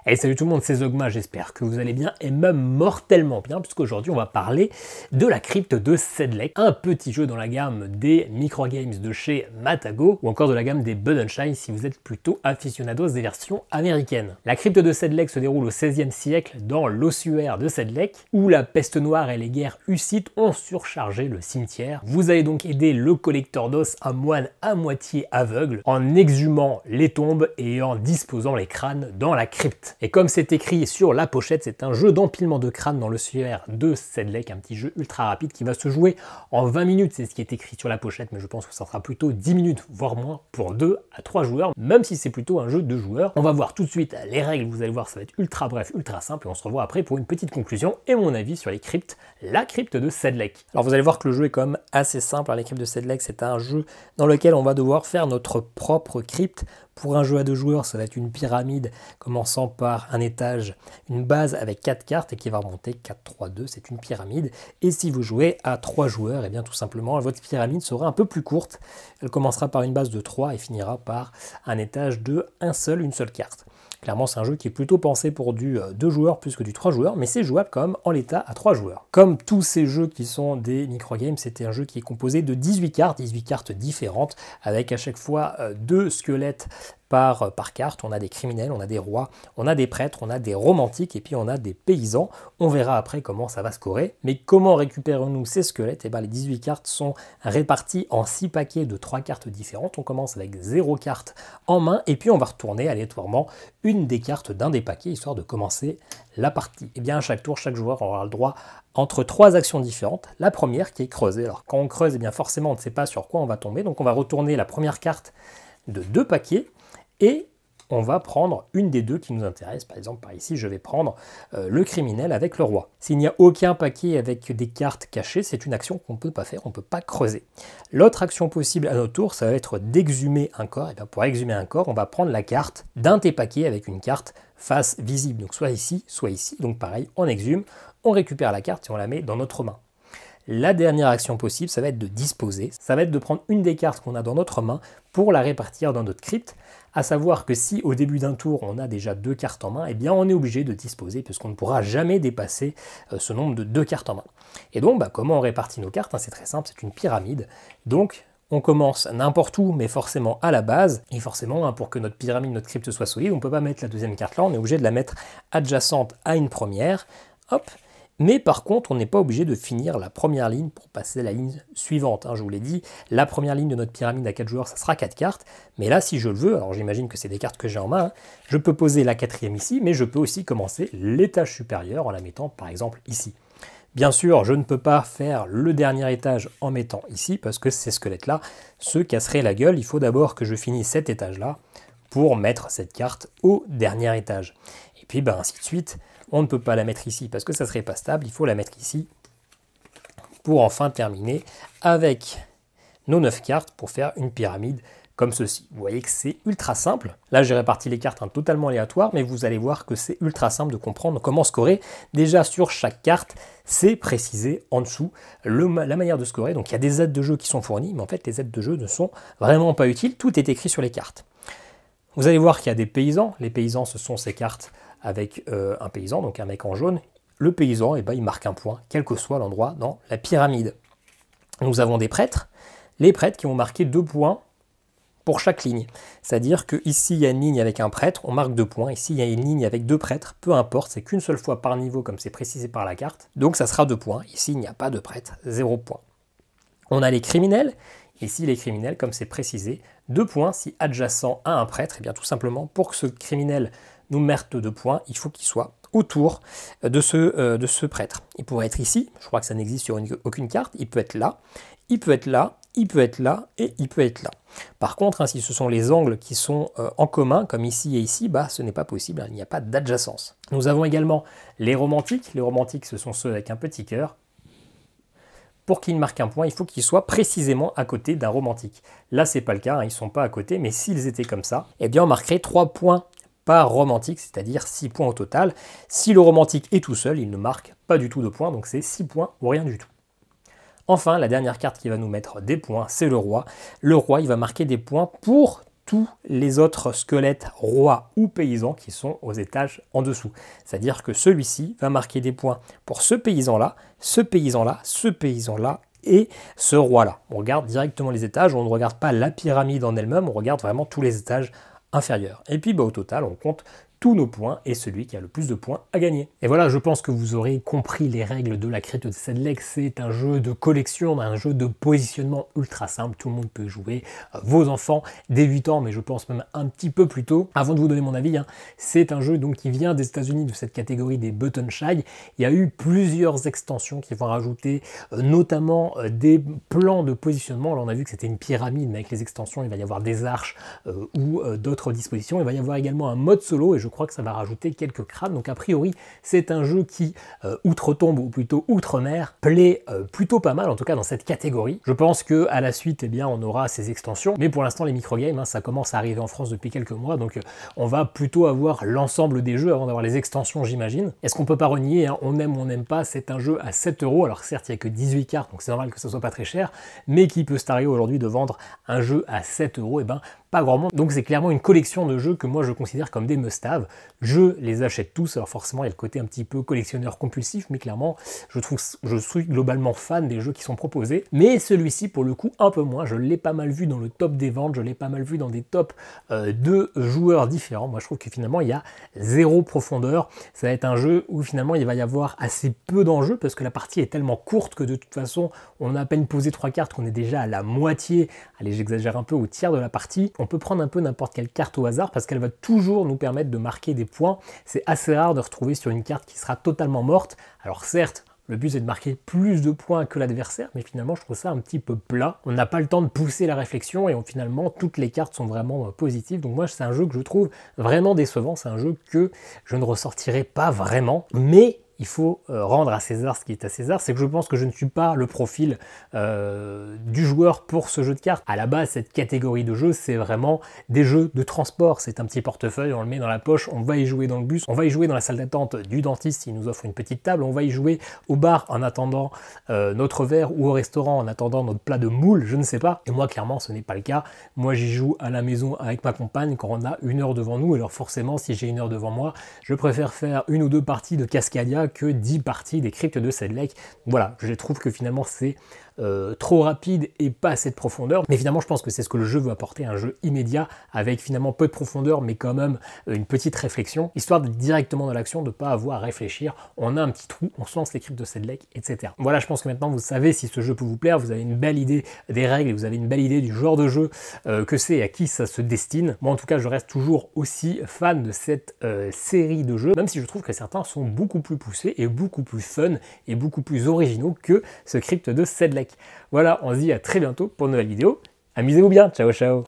Hey, salut tout le monde, c'est Zogma, j'espère que vous allez bien et même mortellement bien, puisqu'aujourd'hui on va parler de la crypte de Sedlec, un petit jeu dans la gamme des microgames de chez Matago, ou encore de la gamme des Shine si vous êtes plutôt aficionados des versions américaines. La crypte de Sedlec se déroule au XVIe siècle dans l'ossuaire de Sedlec, où la peste noire et les guerres hussites ont surchargé le cimetière. Vous allez donc aider le collecteur d'os, un moine à moitié aveugle, en exhumant les tombes et en disposant les crânes dans la crypte. Et comme c'est écrit sur la pochette, c'est un jeu d'empilement de crânes dans l'ossuaire de Sedlec, un petit jeu ultra rapide qui va se jouer en 20 minutes, c'est ce qui est écrit sur la pochette, mais je pense que ça sera plutôt 10 minutes, voire moins, pour 2 à 3 joueurs, même si c'est plutôt un jeu de joueurs. On va voir tout de suite les règles, vous allez voir, ça va être ultra bref, ultra simple, et on se revoit après pour une petite conclusion et mon avis sur les cryptes, la crypte de Sedlec. Alors vous allez voir que le jeu est quand même assez simple, la crypte de Sedlec, c'est un jeu dans lequel on va devoir faire notre propre crypte. Pour un jeu à 2 joueurs, ça va être une pyramide commençant par un étage, une base avec 4 cartes et qui va remonter 4, 3, 2, c'est une pyramide. Et si vous jouez à 3 joueurs, et bien tout simplement, votre pyramide sera un peu plus courte. Elle commencera par une base de 3 et finira par un étage de une seule carte. Clairement, c'est un jeu qui est plutôt pensé pour du 2 joueurs plus que du 3 joueurs, mais c'est jouable quand même en l'état à 3 joueurs. Comme tous ces jeux qui sont des microgames, c'était un jeu qui est composé de 18 cartes différentes, avec à chaque fois 2 squelettes par carte. On a des criminels, on a des rois, on a des prêtres, on a des romantiques et puis on a des paysans. On verra après comment ça va scorer. Mais comment récupérons-nous ces squelettes? Et bien, les 18 cartes sont réparties en 6 paquets de 3 cartes différentes. On commence avec 0 carte en main et puis on va retourner aléatoirement une des cartes d'un des paquets histoire de commencer la partie. Et bien à chaque tour, chaque joueur aura le droit entre 3 actions différentes. La première qui est creuser. Alors quand on creuse, et bien forcément on ne sait pas sur quoi on va tomber. Donc on va retourner la première carte de 2 paquets. Et on va prendre une des deux qui nous intéresse. Par exemple, par ici, je vais prendre le criminel avec le roi. S'il n'y a aucun paquet avec des cartes cachées, c'est une action qu'on ne peut pas faire, on ne peut pas creuser. L'autre action possible à notre tour, ça va être d'exhumer un corps. Et bien pour exhumer un corps, on va prendre la carte d'un des paquets avec une carte face visible. Donc soit ici, soit ici. Donc pareil, on exhume, on récupère la carte et on la met dans notre main. La dernière action possible, ça va être de disposer. Ça va être de prendre une des cartes qu'on a dans notre main pour la répartir dans notre crypte. À savoir que si au début d'un tour, on a déjà 2 cartes en main, eh bien on est obligé de disposer puisqu'on ne pourra jamais dépasser ce nombre de 2 cartes en main. Et donc, comment on répartit nos cartes? C'est très simple, c'est une pyramide. Donc, on commence n'importe où, mais forcément à la base. Et forcément, pour que notre pyramide, notre crypte soit solide, on ne peut pas mettre la deuxième carte là, on est obligé de la mettre adjacente à une première. Hop. Mais par contre, on n'est pas obligé de finir la première ligne pour passer à la ligne suivante. Je vous l'ai dit, la première ligne de notre pyramide à 4 joueurs, ça sera 4 cartes. Mais là, si je le veux, alors j'imagine que c'est des cartes que j'ai en main, je peux poser la 4e ici, mais je peux aussi commencer l'étage supérieur en la mettant par exemple ici. Bien sûr, je ne peux pas faire le dernier étage en mettant ici, parce que ces squelettes-là se casseraient la gueule. Il faut d'abord que je finisse cet étage-là pour mettre cette carte au dernier étage. Et puis, ainsi de suite. On ne peut pas la mettre ici parce que ça ne serait pas stable, il faut la mettre ici pour enfin terminer avec nos 9 cartes pour faire une pyramide comme ceci. Vous voyez que c'est ultra simple. Là, j'ai réparti les cartes totalement aléatoires, mais vous allez voir que c'est ultra simple de comprendre comment scorer. Déjà, sur chaque carte, c'est précisé en dessous la manière de scorer. Donc, il y a des aides de jeu qui sont fournies, mais en fait, les aides de jeu ne sont vraiment pas utiles. Tout est écrit sur les cartes. Vous allez voir qu'il y a des paysans. Les paysans, ce sont ces cartes avec un paysan, donc un mec en jaune. Le paysan, il marque un point, quel que soit l'endroit dans la pyramide. Nous avons des prêtres, les prêtres qui vont marquer 2 points pour chaque ligne. C'est-à-dire qu'ici, il y a une ligne avec un prêtre, on marque 2 points. Ici, il y a une ligne avec 2 prêtres, peu importe, c'est qu'une seule fois par niveau, comme c'est précisé par la carte. Donc ça sera 2 points. Ici, il n'y a pas de prêtre, 0 point. On a les criminels. Ici, les criminels, comme c'est précisé, 2 points si adjacent à un prêtre. Et bien tout simplement, pour que ce criminel nous mette 2 points, il faut qu'il soit autour de ce prêtre. Il pourrait être ici, je crois que ça n'existe sur aucune carte, il peut être là, il peut être là, il peut être là, et il peut être là. Par contre, si ce sont les angles qui sont en commun, comme ici et ici, ce n'est pas possible, il n'y a pas d'adjacence. Nous avons également les romantiques. Les romantiques, ce sont ceux avec un petit cœur. Pour qu'ils marquent un point, il faut qu'ils soient précisément à côté d'un romantique. Là, ce n'est pas le cas, ils ne sont pas à côté, mais s'ils étaient comme ça, eh bien on marquerait 3 points par romantique, c'est-à-dire 6 points au total. Si le romantique est tout seul, il ne marque pas du tout de points, donc c'est 6 points ou rien du tout. Enfin, la dernière carte qui va nous mettre des points, c'est le roi. Le roi, il va marquer des points pour tous les autres squelettes rois ou paysans qui sont aux étages en dessous. C'est-à-dire que celui-ci va marquer des points pour ce paysan-là, ce paysan-là, ce paysan-là, et ce roi-là. On regarde directement les étages, on ne regarde pas la pyramide en elle-même, on regarde vraiment tous les étages inférieurs. Et puis au total, on compte tous nos points et celui qui a le plus de points à gagner. Et voilà, je pense que vous aurez compris les règles de la crypte de Sedlec. C'est un jeu de collection, un jeu de positionnement ultra simple, tout le monde peut jouer, vos enfants dès 8 ans, mais je pense même un petit peu plus tôt. Avant de vous donner mon avis, c'est un jeu donc qui vient des États-Unis, de cette catégorie des Button Shy. Il y a eu plusieurs extensions qui vont rajouter notamment des plans de positionnement. Là on a vu que c'était une pyramide, mais avec les extensions il va y avoir des arches ou d'autres dispositions. Il va y avoir également un mode solo et je crois que ça va rajouter quelques crânes. Donc a priori, c'est un jeu qui, outre-tombe ou plutôt outre-mer, plaît plutôt pas mal, en tout cas dans cette catégorie. Je pense que à la suite, eh bien, on aura ces extensions. Mais pour l'instant, les microgames, ça commence à arriver en France depuis quelques mois. Donc on va plutôt avoir l'ensemble des jeux avant d'avoir les extensions, j'imagine. Est-ce qu'on peut pas renier, on aime ou on n'aime pas, c'est un jeu à 7 €. Alors certes, il n'y a que 18 cartes, donc c'est normal que ce soit pas très cher. Mais qui peut se targuer aujourd'hui de vendre un jeu à 7 €? Eh ben, pas grand monde. Donc c'est clairement une collection de jeux que moi je considère comme des must-have. Je les achète tous, alors forcément il y a le côté un petit peu collectionneur compulsif, mais clairement je suis globalement fan des jeux qui sont proposés. Mais celui-ci pour le coup un peu moins, je l'ai pas mal vu dans le top des ventes, je l'ai pas mal vu dans des tops de joueurs différents. Moi je trouve que finalement il y a zéro profondeur. Ça va être un jeu où finalement il va y avoir assez peu d'enjeux parce que la partie est tellement courte que de toute façon on a à peine posé 3 cartes qu'on est déjà à la moitié, allez j'exagère un peu, au tiers de la partie. On peut prendre un peu n'importe quelle carte au hasard parce qu'elle va toujours nous permettre de marquer des points. C'est assez rare de retrouver sur une carte qui sera totalement morte. Alors certes, le but c'est de marquer plus de points que l'adversaire, mais finalement je trouve ça un petit peu plat. On n'a pas le temps de pousser la réflexion et finalement toutes les cartes sont vraiment positives. Donc moi c'est un jeu que je trouve vraiment décevant, c'est un jeu que je ne ressortirai pas vraiment, mais il faut rendre à César ce qui est à César, c'est que je pense que je ne suis pas le profil du joueur pour ce jeu de cartes. À la base, cette catégorie de jeux, c'est vraiment des jeux de transport. C'est un petit portefeuille, on le met dans la poche, on va y jouer dans le bus, on va y jouer dans la salle d'attente du dentiste s'il nous offre une petite table, on va y jouer au bar en attendant notre verre ou au restaurant en attendant notre plat de moule, je ne sais pas. Et moi, clairement, ce n'est pas le cas. Moi, j'y joue à la maison avec ma compagne quand on a 1 heure devant nous. Alors forcément, si j'ai 1 heure devant moi, je préfère faire 1 ou 2 parties de Cascadia que 10 parties des cryptes de Sedlec. Voilà, je trouve que finalement c'est trop rapide et pas assez de profondeur, mais finalement je pense que c'est ce que le jeu veut apporter, un jeu immédiat avec finalement peu de profondeur mais quand même une petite réflexion, histoire d'être directement dans l'action, de ne pas avoir à réfléchir, on a un petit trou, on se lance les cryptes de Sedlec, etc. Voilà, je pense que maintenant vous savez si ce jeu peut vous plaire, vous avez une belle idée des règles, vous avez une belle idée du genre de jeu que c'est et à qui ça se destine. Moi en tout cas je reste toujours aussi fan de cette série de jeux, même si je trouve que certains sont beaucoup plus poussés et beaucoup plus fun et beaucoup plus originaux que ce crypte de Sedlec. Voilà, on se dit à très bientôt pour une nouvelle vidéo. Amusez-vous bien, ciao ciao.